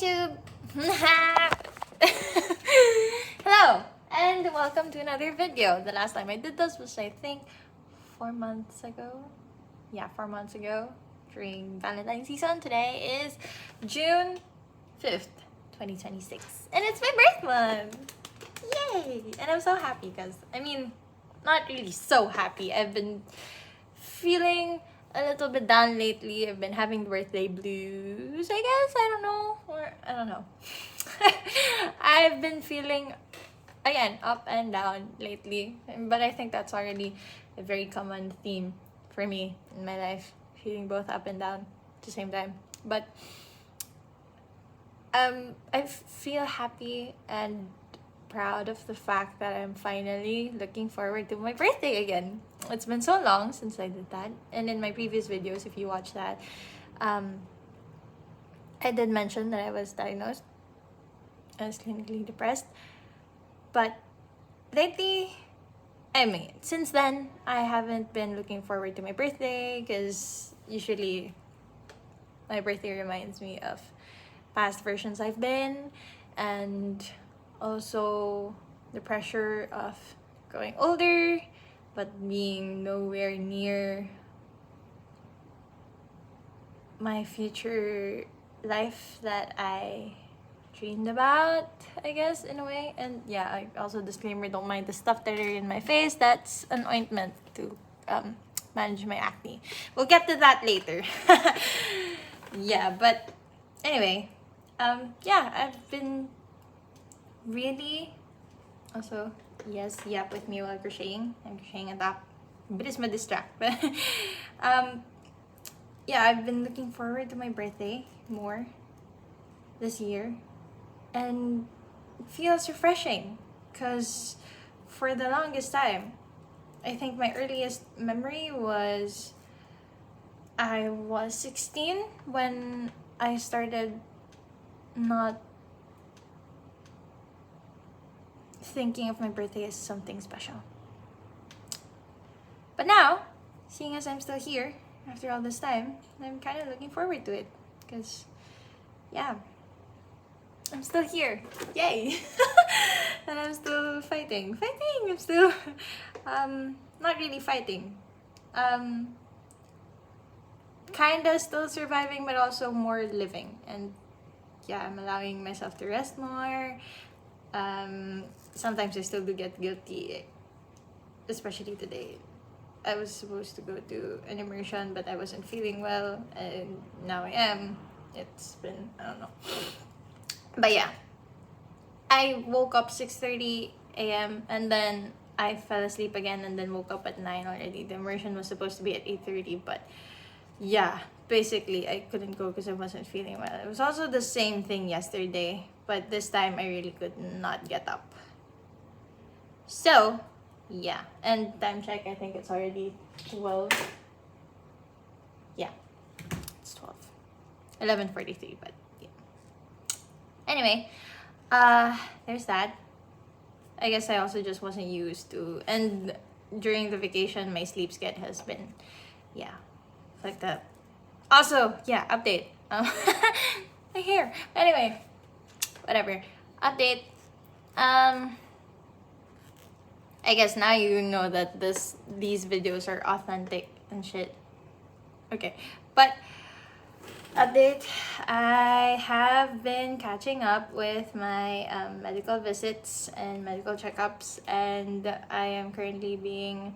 YouTube! Hello! And welcome to another video. The last time I did this was, I think, 4 months ago. Yeah, 4 months ago during Valentine's season. Today is June 5th, 2026. And it's my birth month! Yay! And I'm so happy because, not really so happy. I've been feeling a little bit down lately. I've been having birthday blues, I guess. I don't know. I've been feeling, again, up and down lately. But I think that's already a very common theme for me in my life. Feeling both up and down at the same time. But I feel happy and proud of the fact that I'm finally looking forward to my birthday again. It's been so long since I did that. And in my previous videos, if you watch that, I did mention that I was diagnosed as clinically depressed. But lately, since then, I haven't been looking forward to my birthday because usually my birthday reminds me of past versions I've been, and also the pressure of growing older but being nowhere near my future life that I dreamed about, I guess, in a way. And yeah, I also, disclaimer, don't mind the stuff that are in my face. That's an ointment to manage my acne. We'll get to that later. Yeah, but anyway, I've been really also, yes, yap with me while crocheting. I'm crocheting a top. Bilis ma-distract. But I've been looking forward to my birthday more this year. And it feels refreshing because for the longest time, I think my earliest memory was I was 16 when I started not thinking of my birthday as something special. But now, seeing as I'm still here after all this time, I'm kind of looking forward to it because, yeah, I'm still here. Yay! And I'm still fighting. I'm still, not really fighting. Kinda still surviving, but also more living. And yeah, I'm allowing myself to rest more. Sometimes I still do get guilty, especially today. I was supposed to go to an immersion, but I wasn't feeling well, and now I am. It's been, I don't know. But yeah, I woke up 6:30 a.m. and then I fell asleep again and then woke up at 9 already. The immersion was supposed to be at 8:30, but yeah, basically I couldn't go because I wasn't feeling well. It was also the same thing yesterday, but this time I really could not get up. So, yeah. And time check, I think it's already 12. Yeah, it's 12. 11:43, but yeah. Anyway, there's that. I guess I also just wasn't used to, and during the vacation, my sleep schedule has been, like that. Also, update. My hair. Anyway, whatever. Update. I guess now you know that these videos are authentic and shit. Okay, but update. I have been catching up with my medical visits and medical checkups, and I am currently being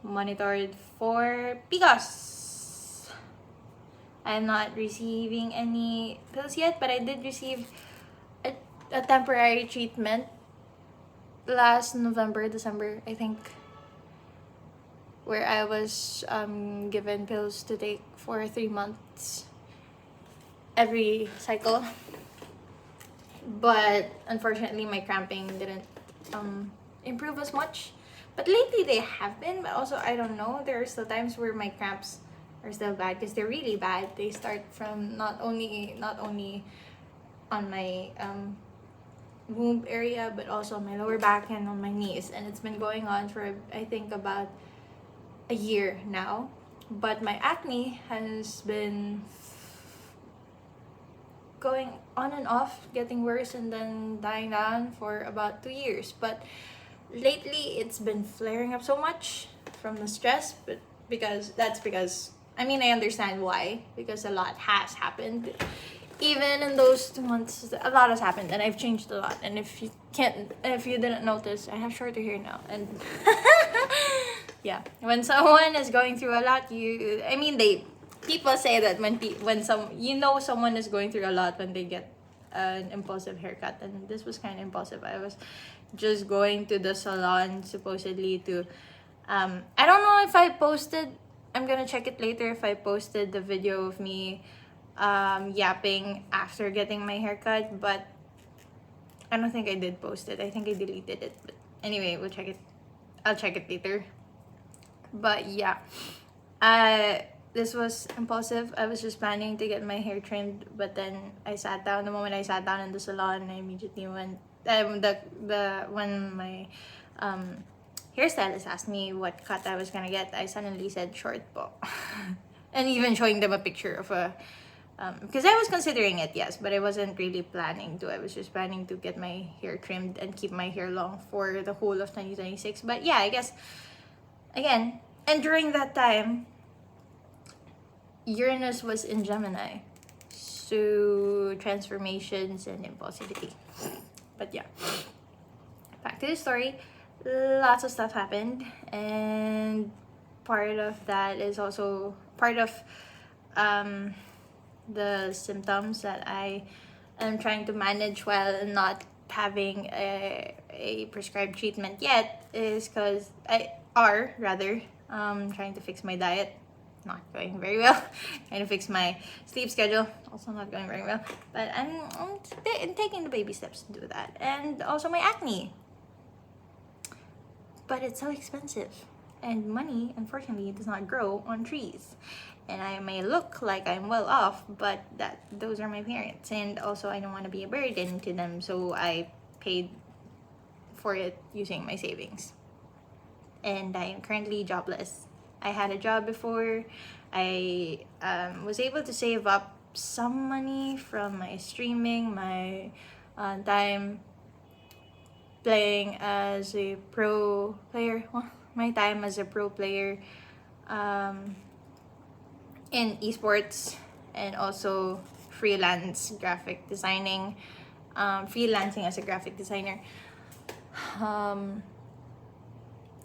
monitored for PCOS. I'm not receiving any pills yet, but I did receive a temporary treatment last December, I think, where I was given pills to take for 3 months every cycle. But unfortunately, my cramping didn't improve as much. But lately they have been, but also I don't know. There are still times where my cramps are still bad because they're really bad. They start from not only on my womb area, but also on my lower back and on my knees, and it's been going on for, I think, about a year now. But my acne has been going on and off, getting worse and then dying down for about 2 years. But lately it's been flaring up so much from the stress, but because I mean, I understand why, because a lot has happened. Even in those 2 months, a lot has happened, and I've changed a lot. And if you didn't notice, I have shorter hair now, and yeah, when someone is going through a lot, people say that someone is going through a lot when they get an impulsive haircut, and this was kind of impulsive. I was just going to the salon supposedly to I don't know if I posted, I'm gonna check it later if I posted the video of me yapping after getting my haircut, but I don't think I did post it. I think I deleted it, but anyway, I'll check it later. But yeah, this was impulsive. I was just planning to get my hair trimmed, but then I sat down. The moment I sat down in the salon, I immediately went. When my hairstylist asked me what cut I was gonna get, I suddenly said short po, and even showing them a picture of a. Because I was considering it, yes, but I wasn't really planning to. I was just planning to get my hair trimmed and keep my hair long for the whole of 2026. But yeah, I guess, again, and during that time, Uranus was in Gemini. So, transformations and impulsivity. But yeah, back to the story. Lots of stuff happened, and part of that is also part of the symptoms that I am trying to manage while not having a prescribed treatment yet, is because trying to fix my diet, not going very well. Trying to fix my sleep schedule, also not going very well, but I'm taking the baby steps to do that. And also my acne, but it's so expensive, and money unfortunately does not grow on trees. And I may look like I'm well off, but those are my parents, and also I don't want to be a burden to them, so I paid for it using my savings. And I am currently jobless. I had a job before. I was able to save up some money from my streaming, my time playing as a pro player. Well, my time as a pro player in esports, and also freelance graphic designing, freelancing as a graphic designer.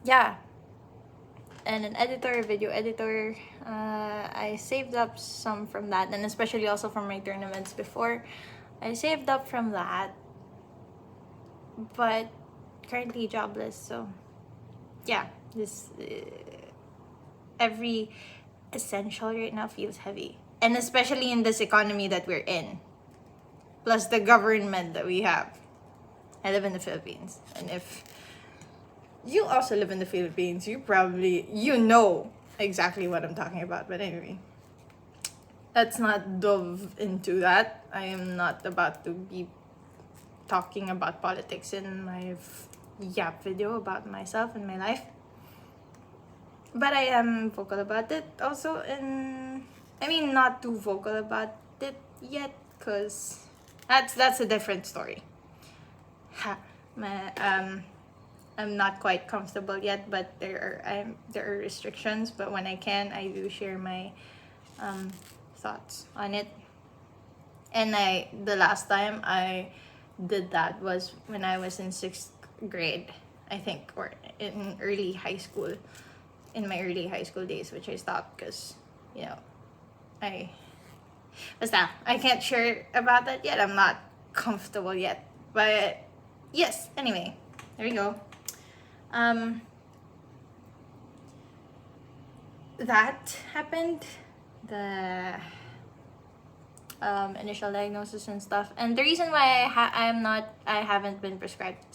Yeah, and an editor, video editor. I saved up some from that, and especially also from my tournaments before. I saved up from that, but currently jobless. So yeah, this every essential right now feels heavy, and especially in this economy that we're in, plus the government that we have. I live in the Philippines, and if you also live in the Philippines, you know exactly what I'm talking about. But anyway, let's not dove into that. I am not about to be talking about politics in my yap video about myself and my life. But I am vocal about it also, and I mean, not too vocal about it yet, because that's a different story. I'm not quite comfortable yet, but there are restrictions. But when I can, I do share my thoughts on it. And the last time I did that was when I was in 6th grade, I think, or in early high school. In my early high school days, which I stopped because, I can't share about that yet. I'm not comfortable yet. But yes, anyway, there we go. That happened, the initial diagnosis and stuff, and the reason why I haven't been prescribed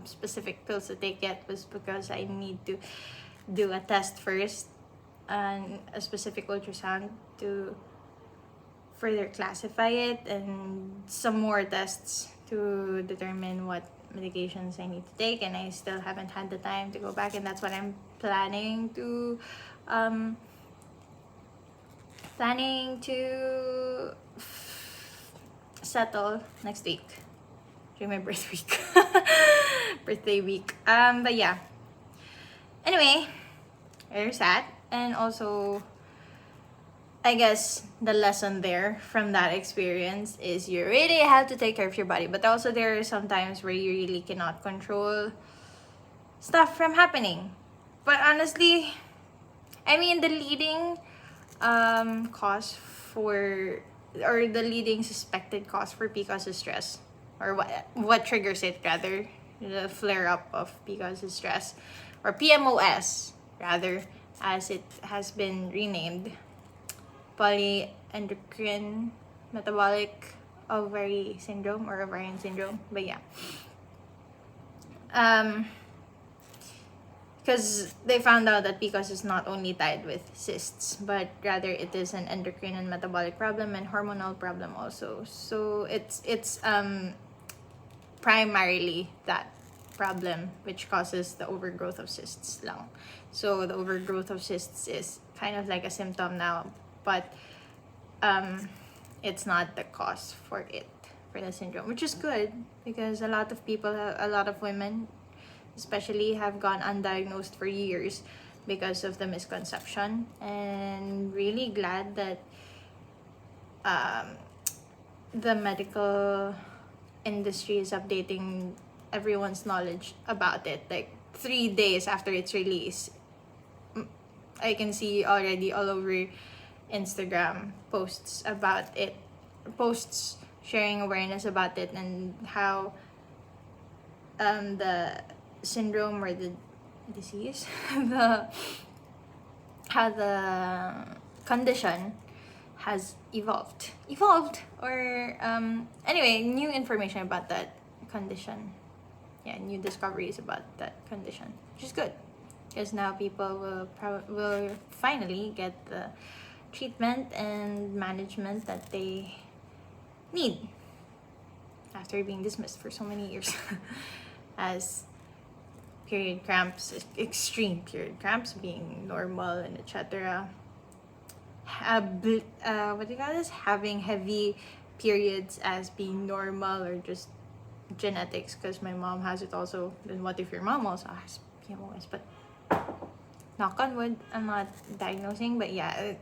specific pills to take yet was because I need to do a test first, and a specific ultrasound to further classify it, and some more tests to determine what medications I need to take, and I still haven't had the time to go back, and that's what I'm planning to settle next week during my birthday week. But yeah. Anyway, there's that. And also, I guess the lesson there from that experience is you really have to take care of your body. But also there are some times where you really cannot control stuff from happening. But honestly, I mean, the leading cause for, or the leading suspected cause for PCOS is stress, or what triggers it rather, the flare up of PCOS is stress, or PMOS rather, as it has been renamed, polyendocrine metabolic ovary syndrome or ovarian syndrome. But yeah, because they found out that PCOS is not only tied with cysts, but rather it is an endocrine and metabolic problem and hormonal problem also. So it's primarily that problem which causes the overgrowth of cysts lang. So the overgrowth of cysts is kind of like a symptom now, but it's not the cause for it, for the syndrome, which is good because a lot of people, a lot of women especially, have gone undiagnosed for years because of the misconception. And really glad that the medical industry is updating everyone's knowledge about it. Like 3 days after its release, I can see already all over Instagram posts about it, posts sharing awareness about it, and how the syndrome or the disease, how the condition has evolved, or anyway, new information about that condition. Yeah, new discoveries about that condition, which is good because now people will finally get the treatment and management that they need after being dismissed for so many years as period cramps, extreme period cramps being normal, and etc. What do you call this? Having heavy periods as being normal, or just genetics, because my mom has it also. Then what if your mom also has PMOS? But knock on wood, I'm not diagnosing, but yeah,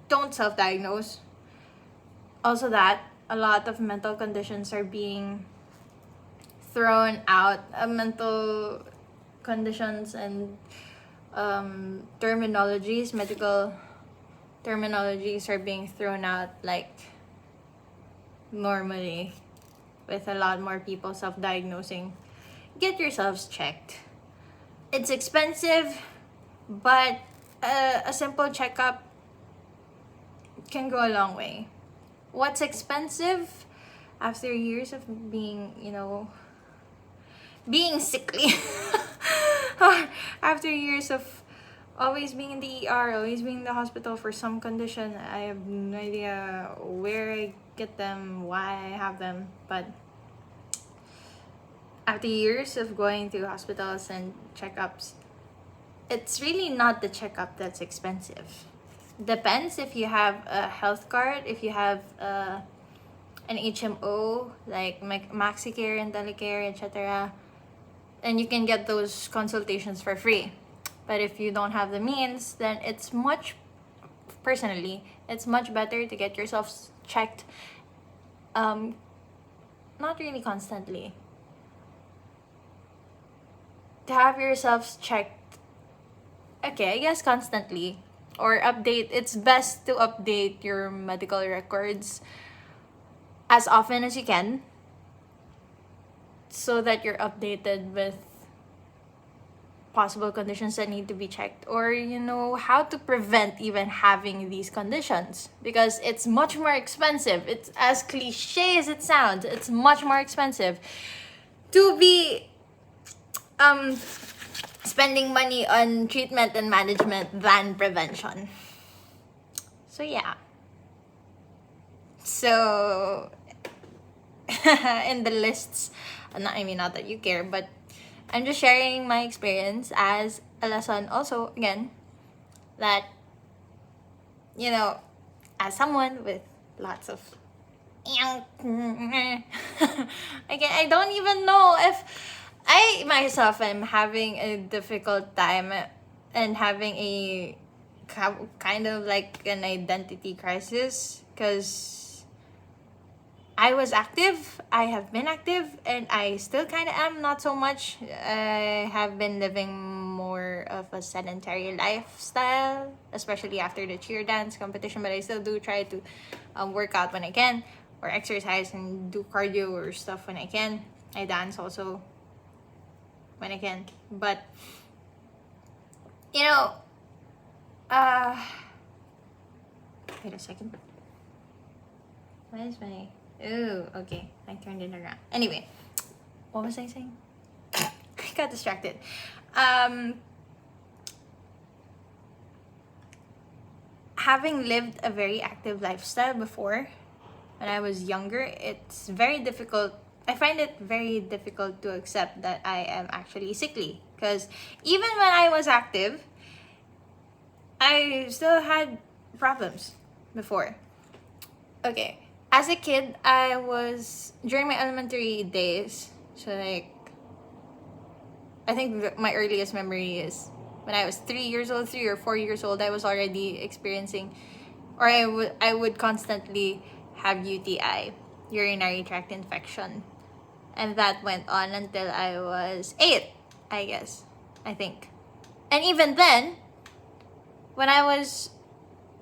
don't self-diagnose. Also, that a lot of mental conditions are being thrown out, mental conditions and terminologies, medical terminologies are being thrown out like normally, with a lot more people self-diagnosing. Get yourselves checked. It's expensive, but a simple checkup can go a long way. What's expensive after years of being, being sickly, after years of always being in the ER, always being in the hospital for some condition. I have no idea where I get them, why I have them, but after years of going to hospitals and checkups, it's really not the checkup that's expensive. Depends if you have a health card, if you have an HMO like MaxiCare and Telecare, etc. And you can get those consultations for free. But if you don't have the means, then it's much better to get yourself checked, not really constantly, to have yourselves checked, okay, I guess constantly, or update. It's best to update your medical records as often as you can, so that you're updated with possible conditions that need to be checked, or how to prevent even having these conditions, because it's much more expensive. It's as cliche as it sounds, it's much more expensive to be spending money on treatment and management than prevention. So yeah, so in the lists, not that you care, but I'm just sharing my experience as a lesson also, again, that as someone with lots of Again, I don't even know if I myself am having a difficult time and having a kind of like an identity crisis, because I was active, I have been active, and I still kind of am, not so much. I have been living more of a sedentary lifestyle, especially after the cheer dance competition, but I still do try to work out when I can, or exercise and do cardio or stuff when I can. I dance also when I can. But, you know, wait a second. Why is my... Ooh, okay. I turned it around. Anyway, what was I saying? I got distracted. Having lived a very active lifestyle before, when I was younger, it's very difficult. I find it very difficult to accept that I am actually sickly. Because even when I was active, I still had problems before. Okay. As a kid, I was, during my elementary days, so like, I think my earliest memory is when I was 3 years old, 3 or 4 years old, I was already experiencing, or I would constantly have UTI, urinary tract infection. And that went on until I was 8, I guess, I think. And even then, when I was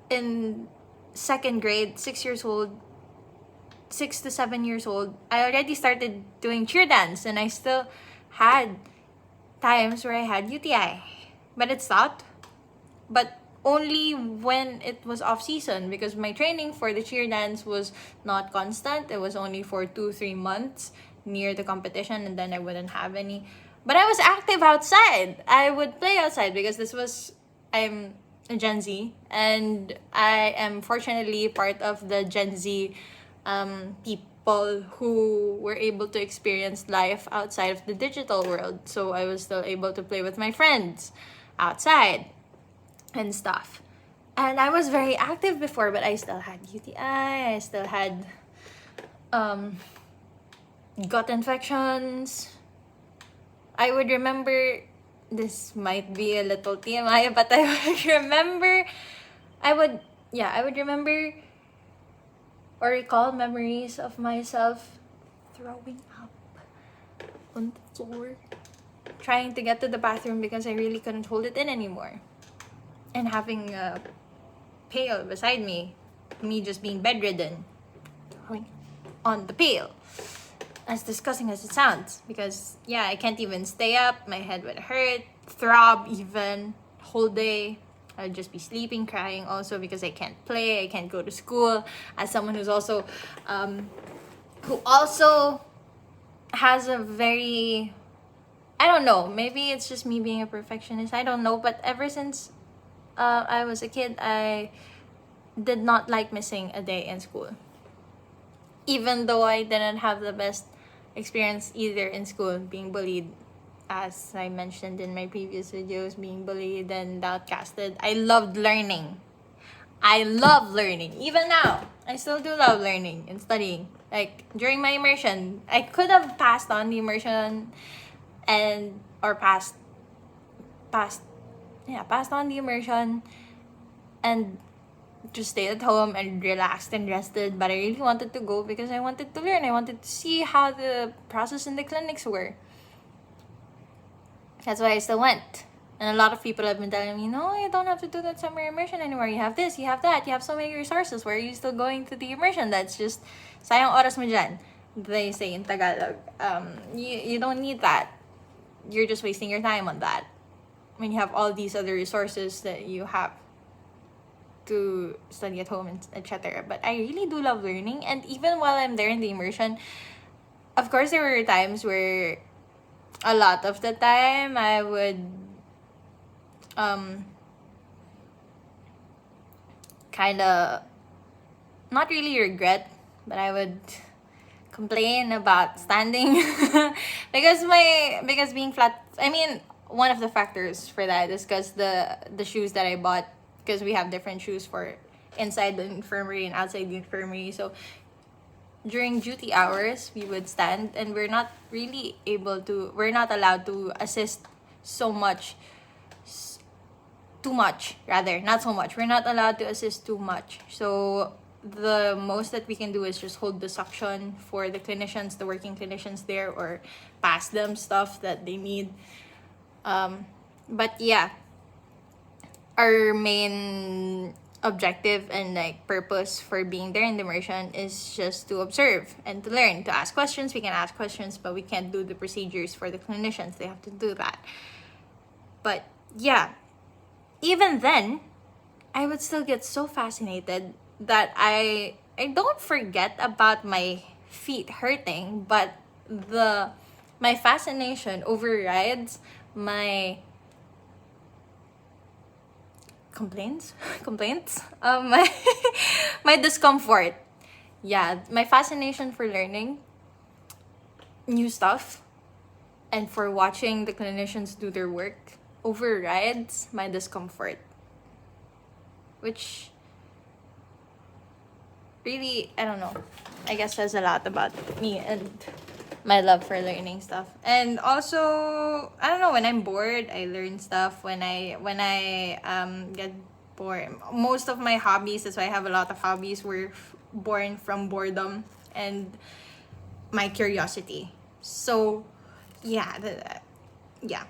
in second grade, 6 to 7 years old, I already started doing cheer dance, and I still had times where I had UTI. But it stopped. But only when it was off season, because my training for the cheer dance was not constant. It was only for 2-3 months near the competition, and then I wouldn't have any. But I was active outside. I would play outside because I'm a Gen Z, and I am fortunately part of the Gen Z people who were able to experience life outside of the digital world. So I was still able to play with my friends outside and stuff. And I was very active before, but I still had UTI. I still had gut infections. I would remember, this might be a little TMI, but I would remember, I would remember or recall memories of myself throwing up on the floor, trying to get to the bathroom because I really couldn't hold it in anymore, and having a pail beside me just being bedridden, throwing on the pail. As disgusting as it sounds, because yeah, I can't even stay up, my head would hurt, throb even, whole day. I'd just be sleeping, crying also because I can't play, I can't go to school. As someone who's also, who also has a very, I don't know, maybe it's just me being a perfectionist, I don't know, but ever since I was a kid, I did not like missing a day in school. Even though I didn't have the best experience either in school, being bullied, as I mentioned in my previous videos, being bullied and outcasted. I loved learning. I love learning. Even now, I still do love learning and studying. Like, during my immersion, I could have passed on the immersion or passed on the immersion and just stayed at home and relaxed and rested. But I really wanted to go because I wanted to learn. I wanted to see how the process in the clinics were. That's why I still went. And a lot of people have been telling me, no, you don't have to do that summer immersion anymore. You have this, you have that, you have so many resources. Why are you still going to the immersion? That's just, sayang oras mo dyan, they say in Tagalog. You don't need that. You're just wasting your time on that, when you have all these other resources that you have to study at home, etc. But I really do love learning. And even while I'm there in the immersion, of course, there were times where, a lot of the time, I would kind of not really regret, but I would complain about standing because being flat. I mean, one of the factors for that is because the shoes that I bought, because we have different shoes for inside the infirmary and outside the infirmary. So during duty hours, we would stand, and we're not allowed to assist so much, too much, rather, not so much. We're not allowed to assist too much. So the most that we can do is just hold the suction for the clinicians, the working clinicians there, or pass them stuff that they need. But yeah, our main objective and like purpose for being there in the immersion is just to observe and to learn, to ask questions. We can ask questions, but we can't do the procedures for the clinicians. They have to do that. But yeah, even then, I would still get so fascinated that I don't forget about my feet hurting, but my fascination overrides my complaints my my discomfort. Yeah, my fascination for learning new stuff and for watching the clinicians do their work overrides my discomfort, which really, I don't know, I guess says a lot about me and my love for learning stuff. And also, I don't know, when I'm bored, I learn stuff. When I get bored, most of my hobbies, that's why I have a lot of hobbies, were born from boredom and my curiosity. So yeah, yeah,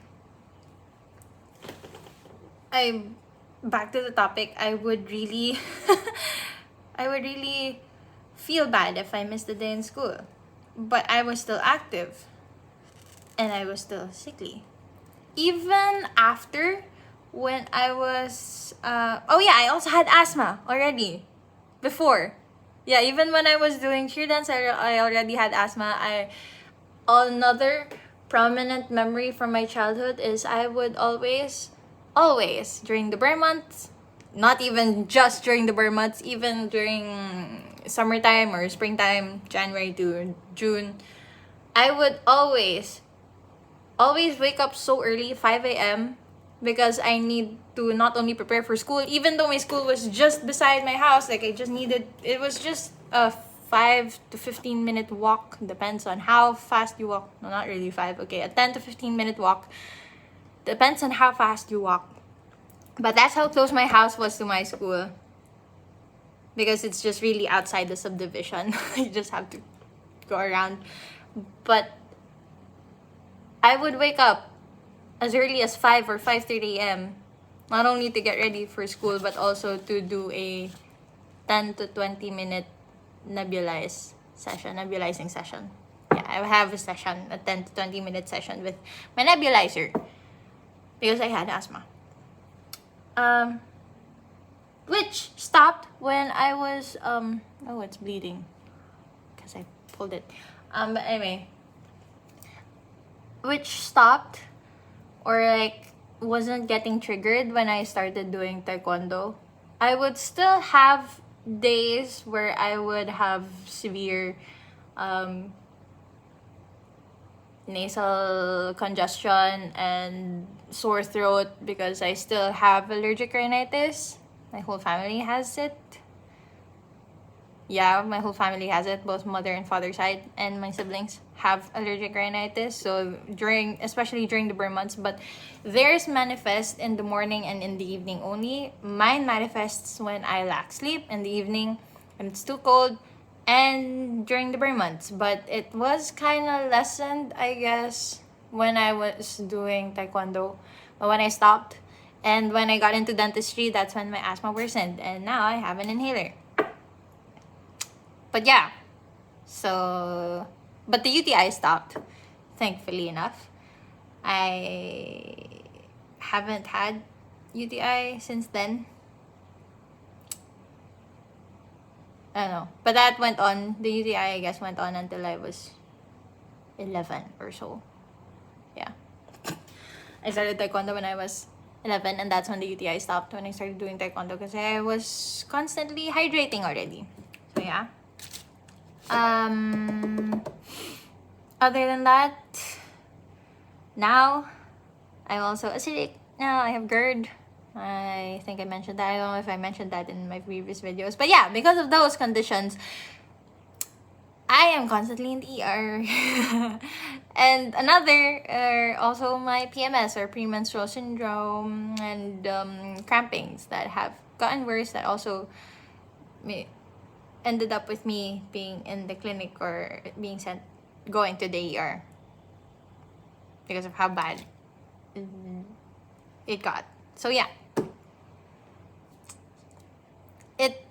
I back to the topic. I would really I would really feel bad if I missed a day in school. But I was still active and I was still sickly. Even after, when I was oh yeah, I also had asthma already before. Yeah, even when I was doing cheer dance, I already had asthma. Another prominent memory from my childhood is I would always during the burn months, not even just during the burn months, even during summertime or springtime, January to June, I would always wake up so early, 5 a.m., because I need to not only prepare for school, even though my school was just beside my house, like it was just a 5 to 15 minute walk, depends on how fast you walk. No, not really 5, okay, a 10 to 15 minute walk, depends on how fast you walk. But that's how close my house was to my school, because it's just really outside the subdivision. You just have to go around. But I would wake up as early as 5 or 5:30 a.m. not only to get ready for school, but also to do a 10 to 20 minute nebulizing session. Yeah, I have a 10 to 20 minute session with my nebulizer because I had asthma. Which stopped when I was oh, it's bleeding because I pulled it. But anyway, which stopped, or like wasn't getting triggered when I started doing taekwondo. I would still have days where I would have severe nasal congestion and sore throat because I still have allergic rhinitis. My whole family has it. Yeah, my whole family has it, both mother and father side, and my siblings have allergic rhinitis. So especially during the burn months, but theirs manifest in the morning and in the evening only. Mine manifests when I lack sleep in the evening, when it's too cold, and during the burn months. But it was kind of lessened, I guess, when I was doing taekwondo. But when I stopped, and when I got into dentistry, that's when my asthma worsened, and now I have an inhaler. But yeah, so, but the UTI stopped, thankfully enough. I haven't had UTI since then. I don't know. But that went on, the UTI, I guess, went on until I was 11 or so. Yeah. I started taekwondo when I was 11, and that's when the UTI stopped, when I started doing taekwondo, because I was constantly hydrating already. So yeah. Other than that, now I'm also acidic. Now I have GERD. I think I mentioned that. I don't know if I mentioned that in my previous videos. But yeah, because of those conditions, I am constantly in the ER. And another also my PMS or premenstrual syndrome and crampings that have gotten worse that also ended up with me being in the clinic or being sent going to the ER because of how bad it got. So yeah,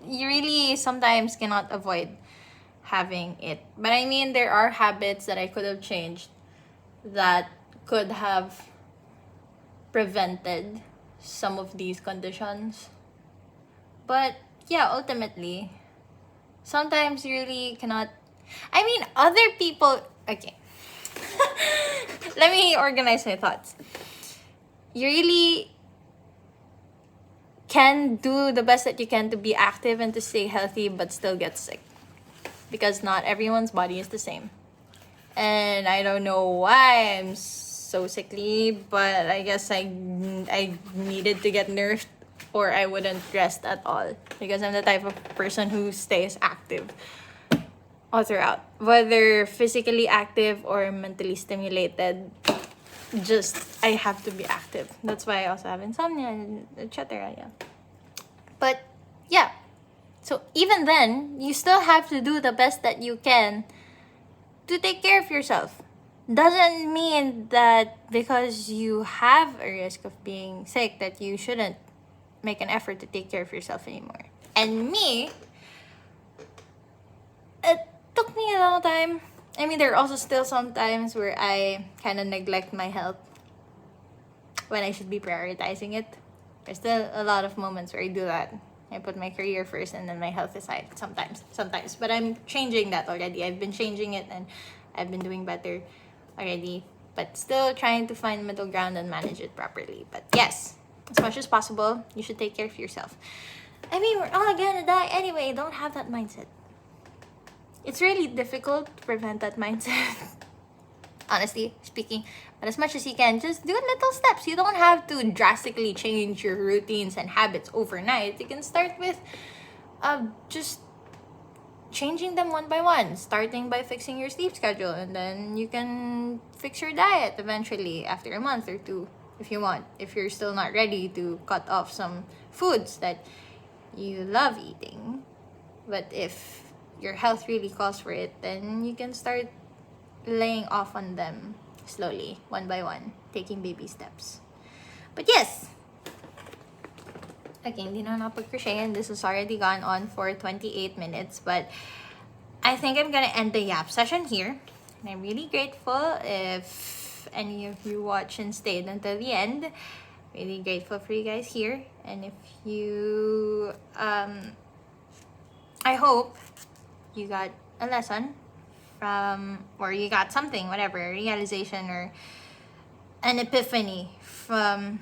you really sometimes cannot avoid having it. But I mean, there are habits that I could have changed that could have prevented some of these conditions. But yeah, ultimately, sometimes you really cannot. I mean, other people. Okay. Let me organize my thoughts. You really can do the best that you can to be active and to stay healthy, but still get sick. Because not everyone's body is the same. And I don't know why I'm so sickly, but I guess I needed to get nerfed or I wouldn't rest at all. Because I'm the type of person who stays active all throughout. Whether physically active or mentally stimulated, just I have to be active. That's why I also have insomnia and etc. Yeah. But yeah. So even then, you still have to do the best that you can to take care of yourself. Doesn't mean that because you have a risk of being sick that you shouldn't make an effort to take care of yourself anymore. And me, it took me a long time. I mean, there are also still some times where I kind of neglect my health when I should be prioritizing it. There's still a lot of moments where I do that. I put my career first and then my health aside sometimes. But I'm changing that already. I've been changing it and I've been doing better already. But still trying to find middle ground and manage it properly. But yes, as much as possible, you should take care of yourself. I mean, we're all gonna die anyway. Don't have that mindset. It's really difficult to prevent that mindset. Honestly speaking, but as much as you can, just do little steps. You don't have to drastically change your routines and habits overnight. You can start with just changing them one by one, starting by fixing your sleep schedule, and then you can fix your diet eventually after a month or two if you want. If you're still not ready to cut off some foods that you love eating, but if your health really calls for it, then you can start laying off on them slowly, one by one, taking baby steps. But yes, okay, hindi na napag-crochet and this has already gone on for 28 minutes, but I think I'm gonna end the yap session here. And I'm really grateful if any of you watched and stayed until the end. Really grateful for you guys here. And if you, I hope you got a lesson or you got something, whatever, realization or an epiphany from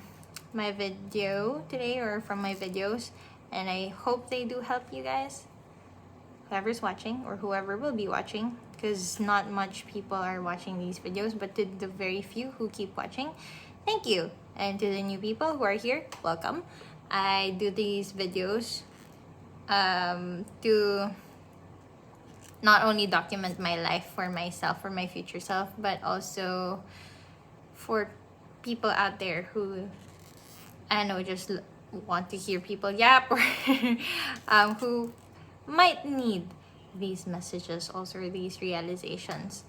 my video today or from my videos, and I hope they do help you guys, whoever's watching or whoever will be watching, because not much people are watching these videos, but to the very few who keep watching, thank you. And to the new people who are here, welcome. I do these videos to not only document my life for myself, for my future self, but also for people out there who, I know, just want to hear people yap or who might need these messages also, or these realizations,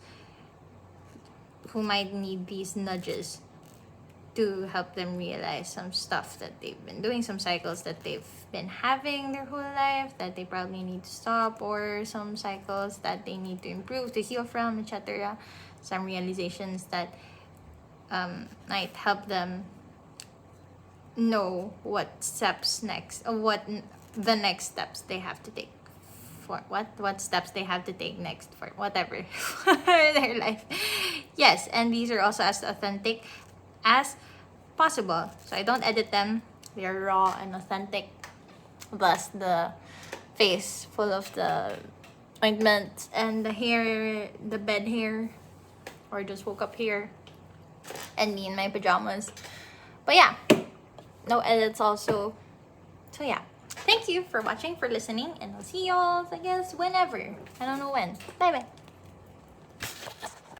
who might need these nudges to help them realize some stuff that they've been doing, some cycles that they've been having their whole life that they probably need to stop, or some cycles that they need to improve, to heal from, etc. Some realizations that might help them know what steps next, or what the next steps they have to take for what steps they have to take next for whatever their life. Yes, and these are also as authentic as possible. So I don't edit them. They're raw and authentic. Thus the face full of the ointment and the hair, the bed hair, or just woke up here, and me in my pajamas. But yeah, no edits also. So yeah, Thank you for watching, for listening, and I'll see y'all, I guess, whenever. I don't know when. Bye bye.